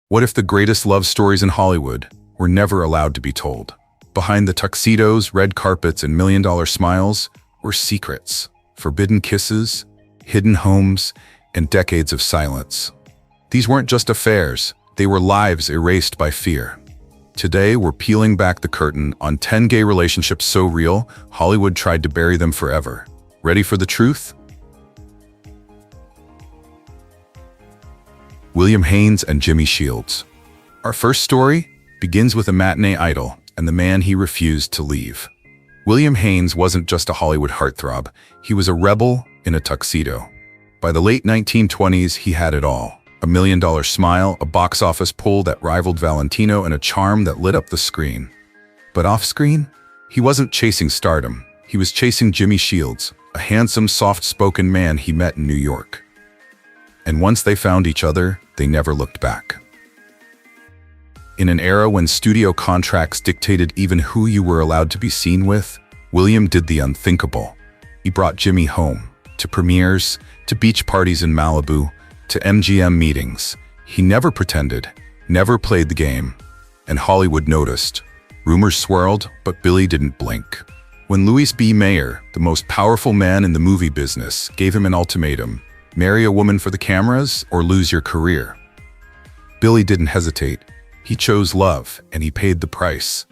What if the greatest love stories in Hollywood were never allowed to be told? Behind the tuxedos, red carpets, and million-dollar smiles were secrets, forbidden kisses, hidden homes, and decades of silence. These weren't just affairs, they were lives erased by fear. Today, we're peeling back the curtain on 10 gay relationships so real, Hollywood tried to bury them forever. Ready for the truth? William Haines and Jimmie Shields. Our first story begins with a matinee idol and the man he refused to leave. William Haines wasn't just a Hollywood heartthrob, he was a rebel in a tuxedo. By the late 1920s, he had it all. $1 million smile, a box office pull that rivaled Valentino, and a charm that lit up the screen. But off-screen, he wasn't chasing stardom. He was chasing Jimmie Shields, a handsome, soft-spoken man he met in New York. And once they found each other, they never looked back. In an era when studio contracts dictated even who you were allowed to be seen with, William did the unthinkable. He brought Jimmie home, to premieres, to beach parties in Malibu, to MGM meetings. He never pretended, never played the game, and Hollywood noticed. Rumors swirled, but Billy didn't blink. When Louis B. Mayer, the most powerful man in the movie business, gave him an ultimatum, marry a woman for the cameras or lose your career, Billy didn't hesitate. He chose love, and he paid the price.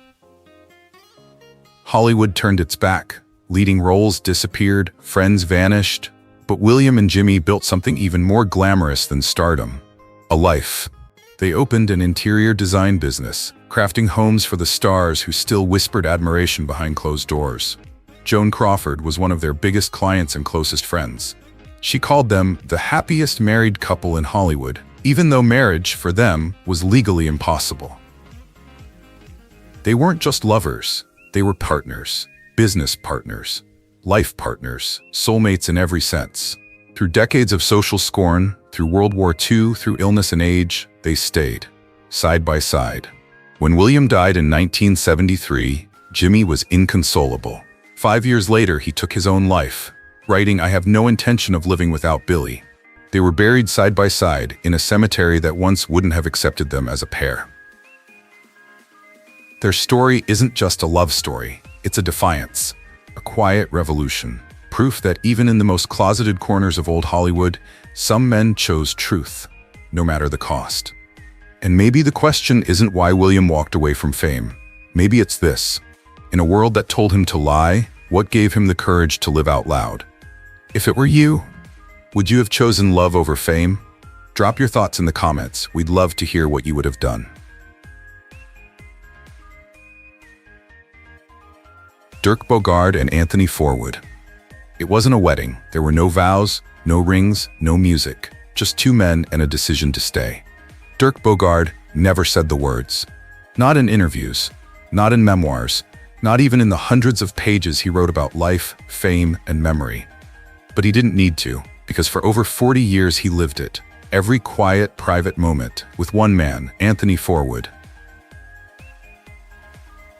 Hollywood turned its back. Leading roles disappeared, friends vanished, but William and Jimmie built something even more glamorous than stardom: a life. They opened an interior design business, crafting homes for the stars who still whispered admiration behind closed doors. Joan Crawford was one of their biggest clients and closest friends. She called them the happiest married couple in Hollywood, even though marriage, for them, was legally impossible. They weren't just lovers, they were partners, business partners, life partners, soulmates in every sense. Through decades of social scorn, through World War II, through illness and age, they stayed, side by side. When William died in 1973, Jimmie was inconsolable. 5 years later, he took his own life, writing, "I have no intention of living without Billy." They were buried side by side in a cemetery that once wouldn't have accepted them as a pair. Their story isn't just a love story, it's a defiance, a quiet revolution, proof that even in the most closeted corners of old Hollywood, some men chose truth, no matter the cost. And maybe the question isn't why William walked away from fame. Maybe it's this: in a world that told him to lie, what gave him the courage to live out loud? If it were you, would you have chosen love over fame? Drop your thoughts in the comments. We'd love to hear what you would have done. Dirk Bogarde and Anthony Forwood. It wasn't a wedding. There were no vows, no rings, no music. Just two men and a decision to stay. Dirk Bogarde never said the words. Not in interviews, not in memoirs, not even in the hundreds of pages he wrote about life, fame, and memory. But he didn't need to, because for over 40 years he lived it. Every quiet, private moment with one man, Anthony Forwood.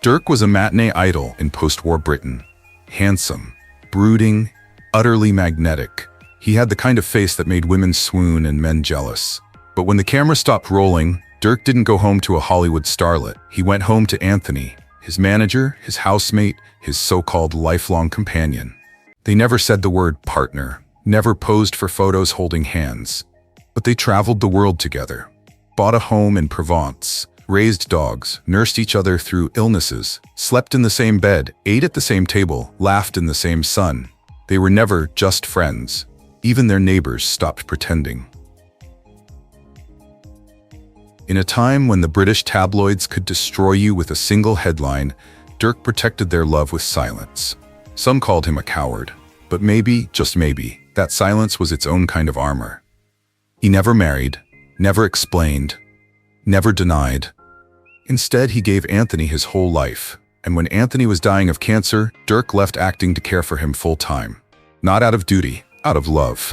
Dirk was a matinee idol in post-war Britain. Handsome, brooding, utterly magnetic. He had the kind of face that made women swoon and men jealous. But when the camera stopped rolling, Dirk didn't go home to a Hollywood starlet. He went home to Anthony, his manager, his housemate, his so-called lifelong companion. They never said the word partner, never posed for photos holding hands. But they traveled the world together, bought a home in Provence, raised dogs, nursed each other through illnesses, slept in the same bed, ate at the same table, laughed in the same sun. They were never just friends. Even their neighbors stopped pretending. In a time when the British tabloids could destroy you with a single headline, Dirk protected their love with silence. Some called him a coward, but maybe, just maybe, that silence was its own kind of armor. He never married, never explained, never denied. Instead, he gave Anthony his whole life, and when Anthony was dying of cancer, Dirk left acting to care for him full-time. Not out of duty, out of love.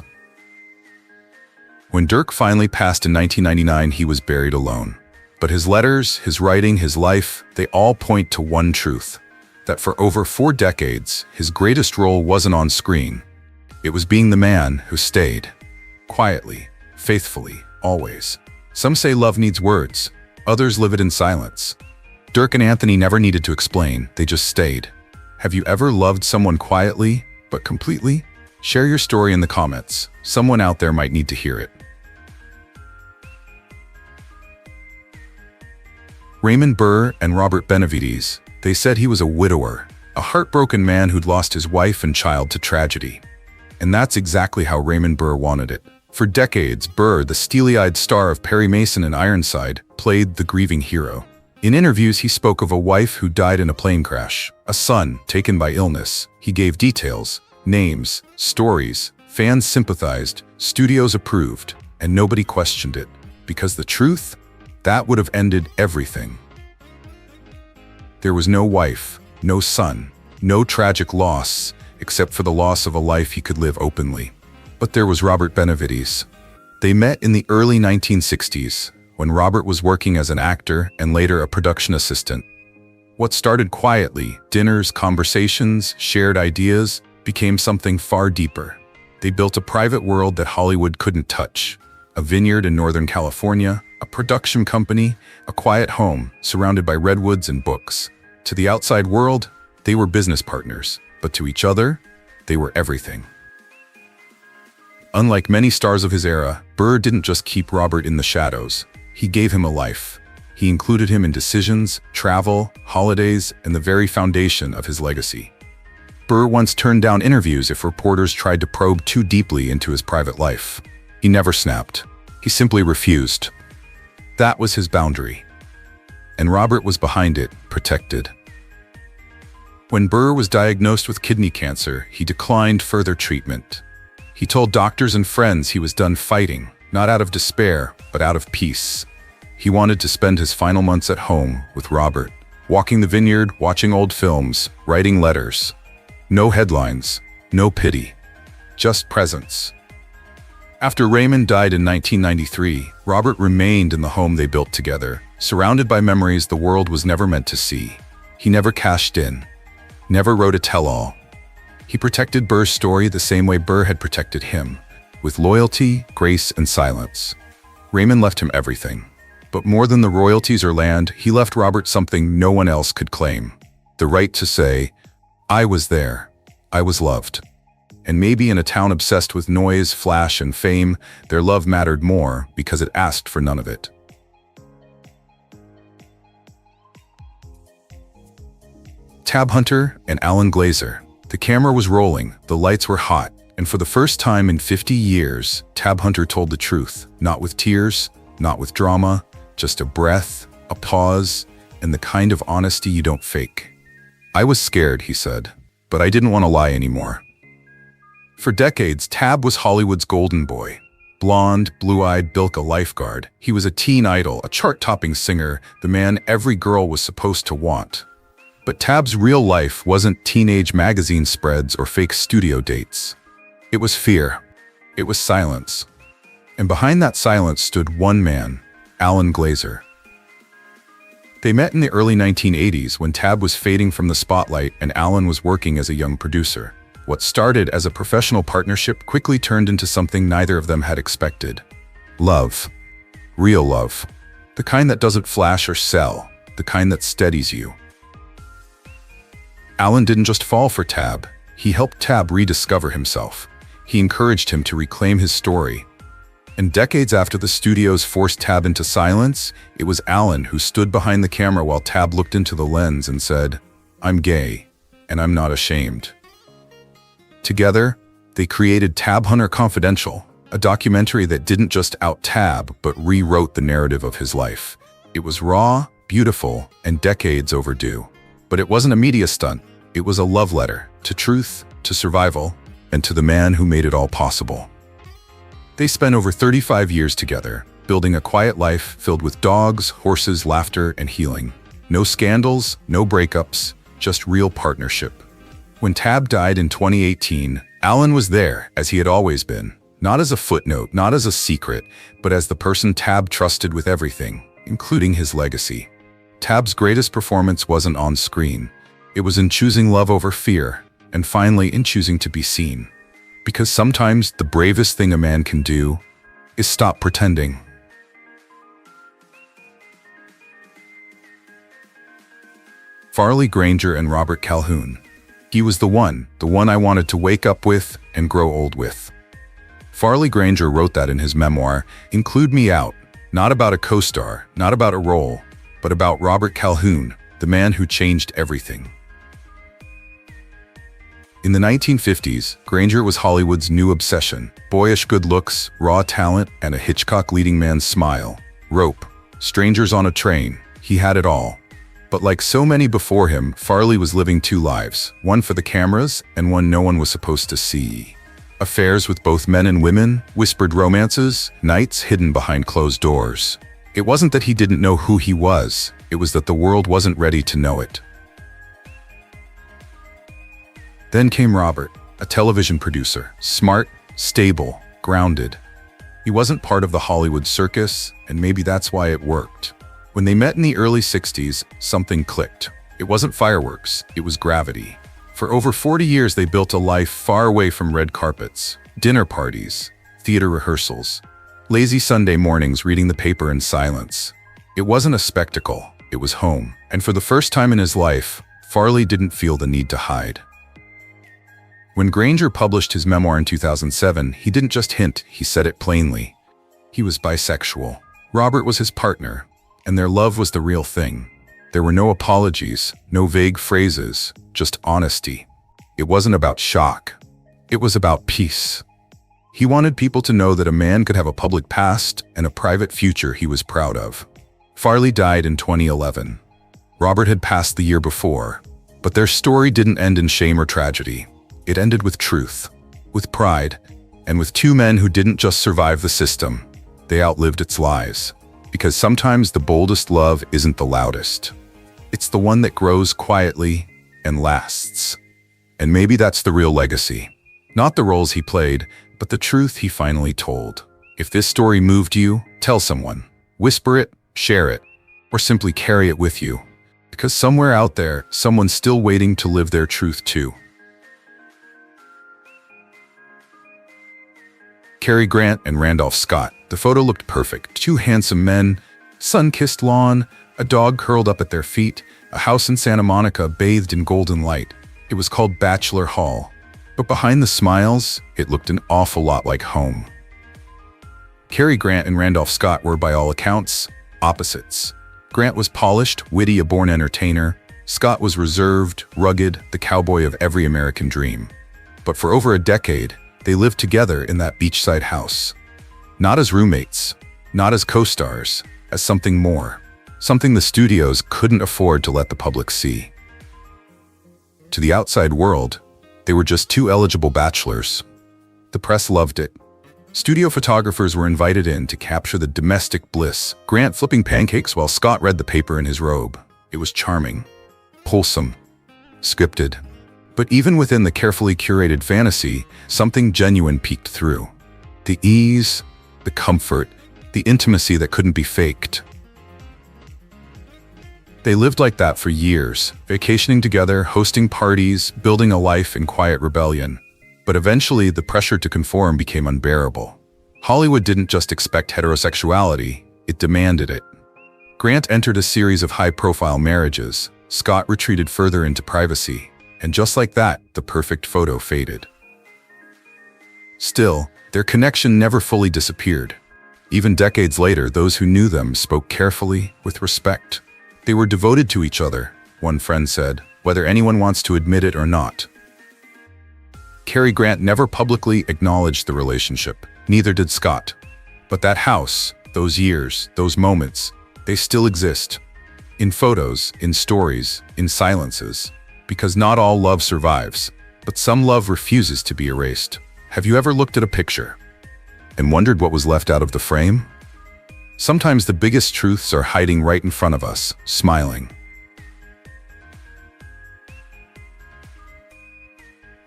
When Dirk finally passed in 1999, he was buried alone. But his letters, his writing, his life, they all point to one truth: that for over 4 decades, his greatest role wasn't on screen. It was being the man who stayed, quietly, faithfully, always. Some say love needs words, others live it in silence. Dirk and Anthony never needed to explain, they just stayed. Have you ever loved someone quietly, but completely? Share your story in the comments. Someone out there might need to hear it. Raymond Burr and Robert Benevides. They said he was a widower, a heartbroken man who'd lost his wife and child to tragedy. And that's exactly how Raymond Burr wanted it. For decades, Burr, the steely-eyed star of Perry Mason and Ironside, played the grieving hero. In interviews, he spoke of a wife who died in a plane crash, a son taken by illness. He gave details, names, stories. Fans sympathized, studios approved, and nobody questioned it. Because the truth? That would have ended everything. There was no wife, no son, no tragic loss, except for the loss of a life he could live openly. But there was Robert Benevides. They met in the early 1960s, when Robert was working as an actor and later a production assistant. What started quietly, dinners, conversations, shared ideas, became something far deeper. They built a private world that Hollywood couldn't touch. A vineyard in Northern California, a production company, a quiet home surrounded by redwoods and books. To the outside world, they were business partners, but to each other, they were everything. Unlike many stars of his era, Burr didn't just keep Robert in the shadows. He gave him a life. He included him in decisions, travel, holidays, and the very foundation of his legacy. Burr once turned down interviews if reporters tried to probe too deeply into his private life. He never snapped. He simply refused. That was his boundary. And Robert was behind it, protected. When Burr was diagnosed with kidney cancer, he declined further treatment. He told doctors and friends he was done fighting, not out of despair, but out of peace. He wanted to spend his final months at home with Robert, walking the vineyard, watching old films, writing letters. No headlines, no pity, just presence. After Raymond died in 1993, Robert remained in the home they built together, surrounded by memories the world was never meant to see. He never cashed in, never wrote a tell-all. He protected Burr's story the same way Burr had protected him, with loyalty, grace, and silence. Raymond left him everything. But more than the royalties or land, he left Robert something no one else could claim. The right to say, I was there, I was loved. And maybe in a town obsessed with noise, flash, and fame, their love mattered more because it asked for none of it. Tab Hunter and Allan Glaser. The camera was rolling, the lights were hot, and for the first time in 50 years, Tab Hunter told the truth, not with tears, not with drama, just a breath, a pause, and the kind of honesty you don't fake. I was scared, he said, but I didn't want to lie anymore. For decades, Tab was Hollywood's golden boy. Blonde, blue-eyed, built a lifeguard. He was a teen idol, a chart-topping singer, the man every girl was supposed to want. But Tab's real life wasn't teenage magazine spreads or fake studio dates. It was fear. It was silence. And behind that silence stood one man, Allan Glaser. They met in the early 1980s when Tab was fading from the spotlight and Allan was working as a young producer. What started as a professional partnership quickly turned into something neither of them had expected. Love. Real love. The kind that doesn't flash or sell. The kind that steadies you. Allan didn't just fall for Tab. He helped Tab rediscover himself. He encouraged him to reclaim his story. And decades after the studios forced Tab into silence, it was Allan who stood behind the camera while Tab looked into the lens and said, I'm gay, and I'm not ashamed. Together, they created Tab Hunter Confidential, a documentary that didn't just out Tab, but rewrote the narrative of his life. It was raw, beautiful, and decades overdue. But it wasn't a media stunt. It was a love letter to truth, to survival, and to the man who made it all possible. They spent over 35 years together, building a quiet life filled with dogs, horses, laughter, and healing. No scandals, no breakups, just real partnership. When Tab died in 2018, Allan was there, as he had always been. Not as a footnote, not as a secret, but as the person Tab trusted with everything, including his legacy. Tab's greatest performance wasn't on screen. It was in choosing love over fear, and finally in choosing to be seen. Because sometimes the bravest thing a man can do is stop pretending. Farley, Granger, and Robert Calhoun. He was the one I wanted to wake up with and grow old with. Farley Granger wrote that in his memoir, Include Me Out, not about a co-star, not about a role, but about Robert Calhoun, the man who changed everything. In the 1950s, Granger was Hollywood's new obsession. Boyish good looks, raw talent, and a Hitchcock leading man's smile. Rope, strangers on a train, he had it all. But like so many before him, Farley was living two lives, one for the cameras and one no one was supposed to see. Affairs with both men and women, whispered romances, nights hidden behind closed doors. It wasn't that he didn't know who he was, it was that the world wasn't ready to know it. Then came Robert, a television producer, smart, stable, grounded. He wasn't part of the Hollywood circus, and maybe that's why it worked. When they met in the early 60s, something clicked. It wasn't fireworks, it was gravity. For over 40 years, they built a life far away from red carpets, dinner parties, theater rehearsals, lazy Sunday mornings reading the paper in silence. It wasn't a spectacle, it was home. And for the first time in his life, Farley didn't feel the need to hide. When Granger published his memoir in 2007, he didn't just hint, he said it plainly. He was bisexual. Robert was his partner, and their love was the real thing. There were no apologies, no vague phrases, just honesty. It wasn't about shock. It was about peace. He wanted people to know that a man could have a public past and a private future he was proud of. Farley died in 2011. Robert had passed the year before, but their story didn't end in shame or tragedy. It ended with truth, with pride, and with two men who didn't just survive the system, they outlived its lies. Because sometimes the boldest love isn't the loudest. It's the one that grows quietly and lasts. And maybe that's the real legacy. Not the roles he played, but the truth he finally told. If this story moved you, tell someone. Whisper it, share it, or simply carry it with you. Because somewhere out there, someone's still waiting to live their truth too. Cary Grant and Randolph Scott. The photo looked perfect. Two handsome men, sun-kissed lawn, a dog curled up at their feet, a house in Santa Monica bathed in golden light. It was called Bachelor Hall. But behind the smiles, it looked an awful lot like home. Cary Grant and Randolph Scott were, by all accounts, opposites. Grant was polished, witty, a born entertainer. Scott was reserved, rugged, the cowboy of every American dream. But for over a decade, they lived together in that beachside house. Not as roommates, not as co-stars, as something more. Something the studios couldn't afford to let the public see. To the outside world, they were just two eligible bachelors. The press loved it. Studio photographers were invited in to capture the domestic bliss, Grant flipping pancakes while Scott read the paper in his robe. It was charming, wholesome, scripted. But even within the carefully curated fantasy, something genuine peeked through. The ease, the comfort, the intimacy that couldn't be faked. They lived like that for years, vacationing together, hosting parties, building a life in quiet rebellion. But eventually, the pressure to conform became unbearable. Hollywood didn't just expect heterosexuality, it demanded it. Grant entered a series of high-profile marriages. Scott retreated further into privacy. And just like that, the perfect photo faded. Still, their connection never fully disappeared. Even decades later, those who knew them spoke carefully, with respect. They were devoted to each other, one friend said, whether anyone wants to admit it or not. Cary Grant never publicly acknowledged the relationship, neither did Scott. But that house, those years, those moments, they still exist. In photos, in stories, in silences. Because not all love survives, but some love refuses to be erased. Have you ever looked at a picture and wondered what was left out of the frame? Sometimes the biggest truths are hiding right in front of us, smiling.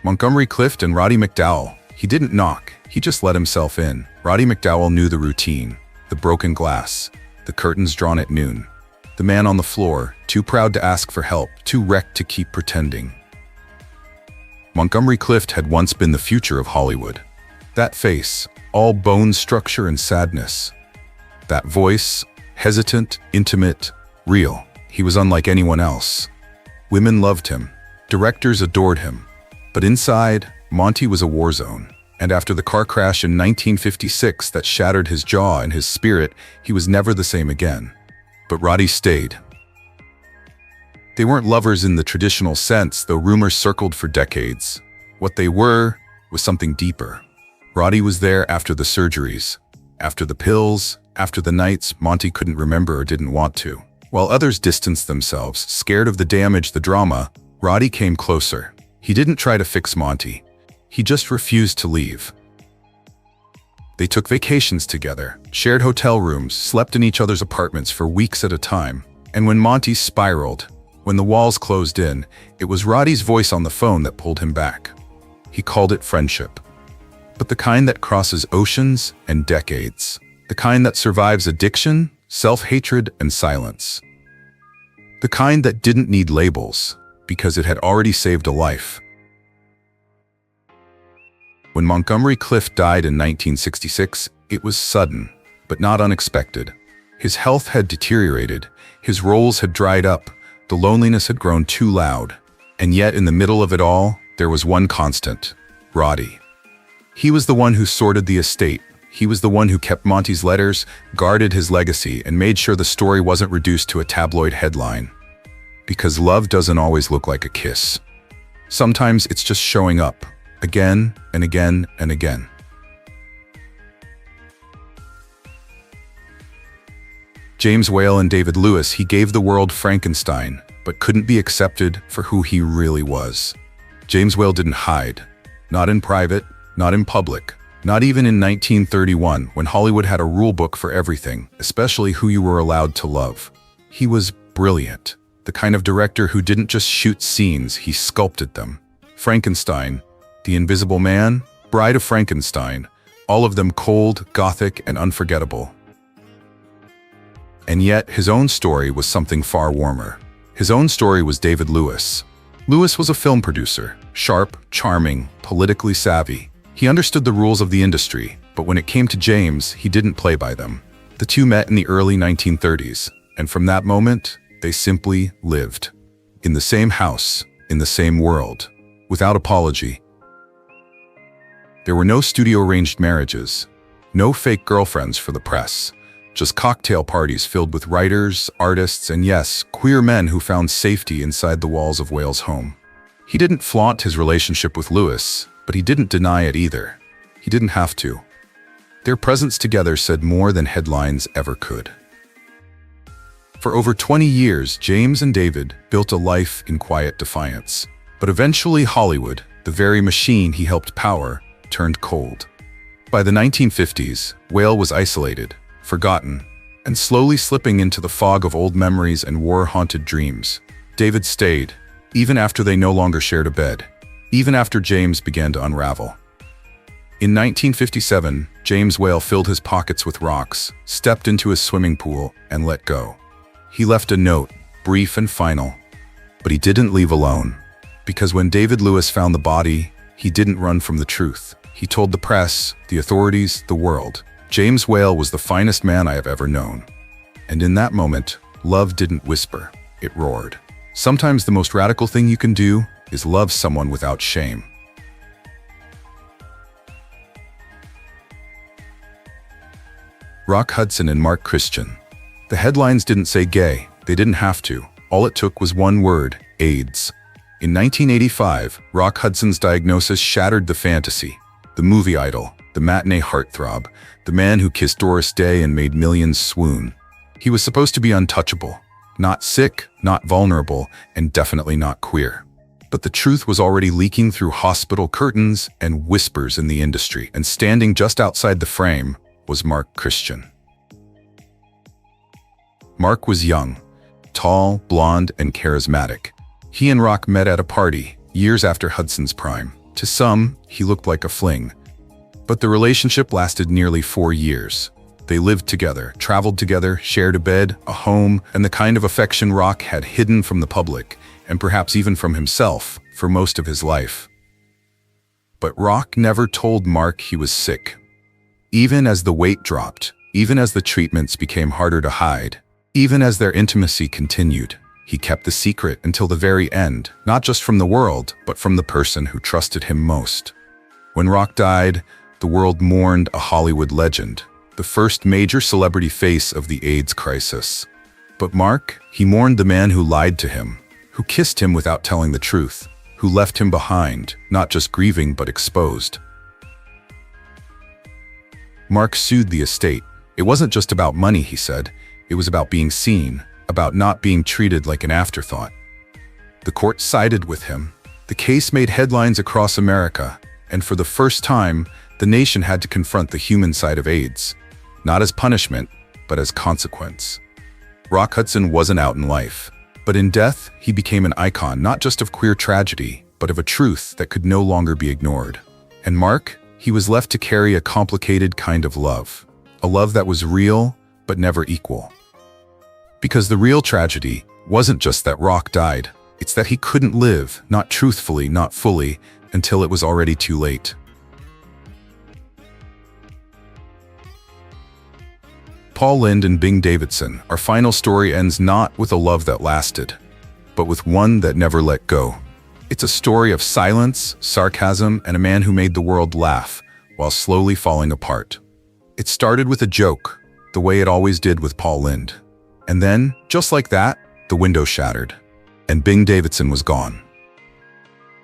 Montgomery, Clift, and Roddy McDowall. He didn't knock, he just let himself in. Roddy McDowall knew the routine, the broken glass, the curtains drawn at noon. The man on the floor, too proud to ask for help, too wrecked to keep pretending. Montgomery Clift had once been the future of Hollywood. That face, all bone structure and sadness. That voice, hesitant, intimate, real. He was unlike anyone else. Women loved him. Directors adored him. But inside, Monty was a war zone. And after the car crash in 1956 that shattered his jaw and his spirit, he was never the same again. But Roddy stayed. They weren't lovers in the traditional sense, though rumors circled for decades. What they were was something deeper. Roddy was there after the surgeries, after the pills, after the nights Monty couldn't remember or didn't want to. While others distanced themselves, scared of the damage, the drama, Roddy came closer. He didn't try to fix Monty. He just refused to leave. They took vacations together, shared hotel rooms, slept in each other's apartments for weeks at a time. And when Monty spiraled, when the walls closed in, it was Roddy's voice on the phone that pulled him back. He called it friendship. But the kind that crosses oceans and decades. The kind that survives addiction, self-hatred, and silence. The kind that didn't need labels, because it had already saved a life. When Montgomery Clift died in 1966, it was sudden, but not unexpected. His health had deteriorated, his roles had dried up, the loneliness had grown too loud. And yet in the middle of it all, there was one constant: Roddy. He was the one who sorted the estate. He was the one who kept Monty's letters, guarded his legacy, and made sure the story wasn't reduced to a tabloid headline. Because love doesn't always look like a kiss. Sometimes it's just showing up, again and again and again. James Whale and David Lewis, he gave the world Frankenstein, but couldn't be accepted for who he really was. James Whale didn't hide. Not in private, not in public, not even in 1931 when Hollywood had a rule book for everything, especially who you were allowed to love. He was brilliant, the kind of director who didn't just shoot scenes, he sculpted them. Frankenstein, The Invisible Man, Bride of Frankenstein, all of them cold, gothic, and unforgettable. And yet, his own story was something far warmer. His own story was David Lewis. Lewis was a film producer, sharp, charming, politically savvy. He understood the rules of the industry, but when it came to James, he didn't play by them. The two met in the early 1930s, and from that moment, they simply lived. In the same house, in the same world, without apology. There were no studio-arranged marriages, no fake girlfriends for the press, just cocktail parties filled with writers, artists, and yes, queer men who found safety inside the walls of Whale's home. He didn't flaunt his relationship with Lewis, but he didn't deny it either. He didn't have to. Their presence together said more than headlines ever could. For over 20 years, James and David built a life in quiet defiance. But eventually Hollywood, the very machine he helped power, turned cold. By the 1950s, Whale was isolated, forgotten, and slowly slipping into the fog of old memories and war-haunted dreams. David stayed, even after they no longer shared a bed, even after James began to unravel. In 1957, James Whale filled his pockets with rocks, stepped into his swimming pool, and let go. He left a note, brief and final. But he didn't leave alone. Because when David Lewis found the body, he didn't run from the truth. He told the press, the authorities, the world. James Whale was the finest man I have ever known. And in that moment, love didn't whisper, it roared. Sometimes the most radical thing you can do is love someone without shame. Rock Hudson and Marc Christian. The headlines didn't say gay, they didn't have to. All it took was one word, AIDS. In 1985, Rock Hudson's diagnosis shattered the fantasy. The movie idol, the matinee heartthrob, the man who kissed Doris Day and made millions swoon. He was supposed to be untouchable, not sick, not vulnerable, and definitely not queer. But the truth was already leaking through hospital curtains and whispers in the industry, and standing just outside the frame was Marc Christian. Marc was young, tall, blonde, and charismatic. He and Rock met at a party, years after Hudson's prime. To some, he looked like a fling. But the relationship lasted nearly 4 years. They lived together, traveled together, shared a bed, a home, and the kind of affection Rock had hidden from the public, and perhaps even from himself, for most of his life. But Rock never told Marc he was sick. Even as the weight dropped, even as the treatments became harder to hide, even as their intimacy continued, He kept the secret until the very end, not just from the world, but from the person who trusted him most. When Rock died, the world mourned a Hollywood legend, the first major celebrity face of the AIDS crisis. But Marc, he mourned the man who lied to him, who kissed him without telling the truth, who left him behind, not just grieving but exposed. Marc sued the estate. It wasn't just about money, he said. It was about being seen, about not being treated like an afterthought. The court sided with him. The case made headlines across America, and for the first time, the nation had to confront the human side of AIDS, not as punishment, but as consequence. Rock Hudson wasn't out in life, but in death, he became an icon not just of queer tragedy, but of a truth that could no longer be ignored. And Marc, he was left to carry a complicated kind of love, a love that was real, but never equal. Because the real tragedy wasn't just that Rock died, it's that he couldn't live, not truthfully, not fully, until it was already too late. Paul Lynde and Bing Davidson, our final story ends not with a love that lasted, but with one that never let go. It's a story of silence, sarcasm, and a man who made the world laugh while slowly falling apart. It started with a joke, the way it always did with Paul Lynde. And then, just like that, the window shattered, and Bing Davidson was gone.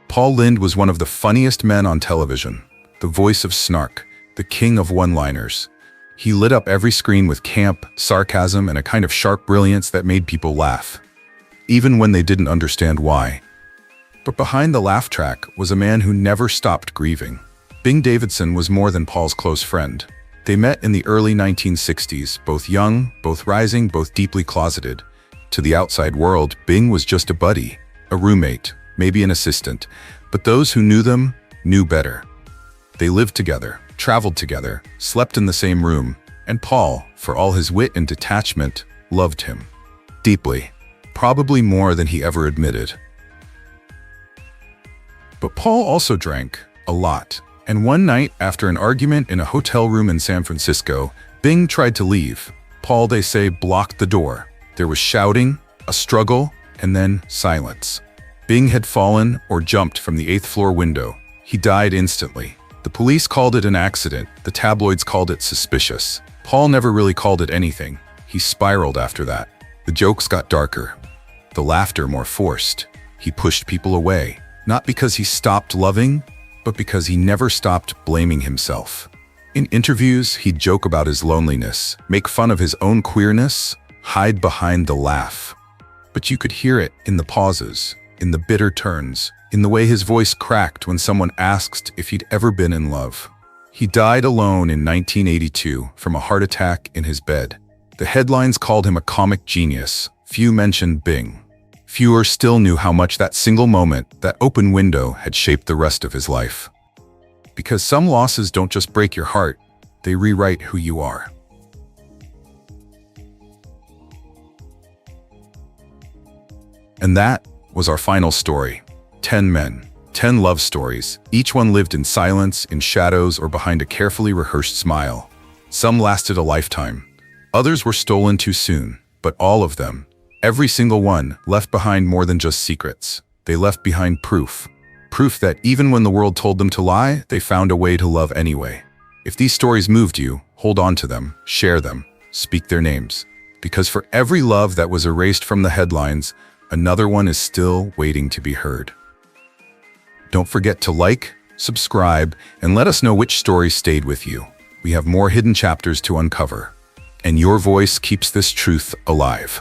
Paul Lynde was one of the funniest men on television, the voice of snark, the king of one-liners. He lit up every screen with camp, sarcasm, and a kind of sharp brilliance that made people laugh, even when they didn't understand why. But behind the laugh track was a man who never stopped grieving. Bing Davidson was more than Paul's close friend. They met in the early 1960s, both young, both rising, both deeply closeted. To the outside world, Bing was just a buddy, a roommate, maybe an assistant, but those who knew them knew better. They lived together, traveled together, slept in the same room, and Paul, for all his wit and detachment, loved him. Deeply, probably more than he ever admitted. But Paul also drank, a lot. And one night, after an argument in a hotel room in San Francisco, Bing tried to leave. Paul, they say, blocked the door. There was shouting, a struggle, and then silence. Bing had fallen or jumped from the 8th floor window. He died instantly. The police called it an accident. The tabloids called it suspicious. Paul never really called it anything. He spiraled after that. The jokes got darker. The laughter more forced. He pushed people away, not because he stopped loving, but because he never stopped blaming himself. In interviews, he'd joke about his loneliness, make fun of his own queerness, hide behind the laugh. But you could hear it in the pauses, in the bitter turns, in the way his voice cracked when someone asked if he'd ever been in love. He died alone in 1982 from a heart attack in his bed. The headlines called him a comic genius. Few mentioned Bing. Fewer still knew how much that single moment, that open window, had shaped the rest of his life. Because some losses don't just break your heart, they rewrite who you are. And that was our final story. 10 men, 10 love stories. Each one lived in silence, in shadows, or behind a carefully rehearsed smile. Some lasted a lifetime. Others were stolen too soon, but all of them, every single one, left behind more than just secrets. They left behind proof. Proof that even when the world told them to lie, they found a way to love anyway. If these stories moved you, hold on to them, share them, speak their names. Because for every love that was erased from the headlines, another one is still waiting to be heard. Don't forget to like, subscribe, and let us know which stories stayed with you. We have more hidden chapters to uncover. And your voice keeps this truth alive.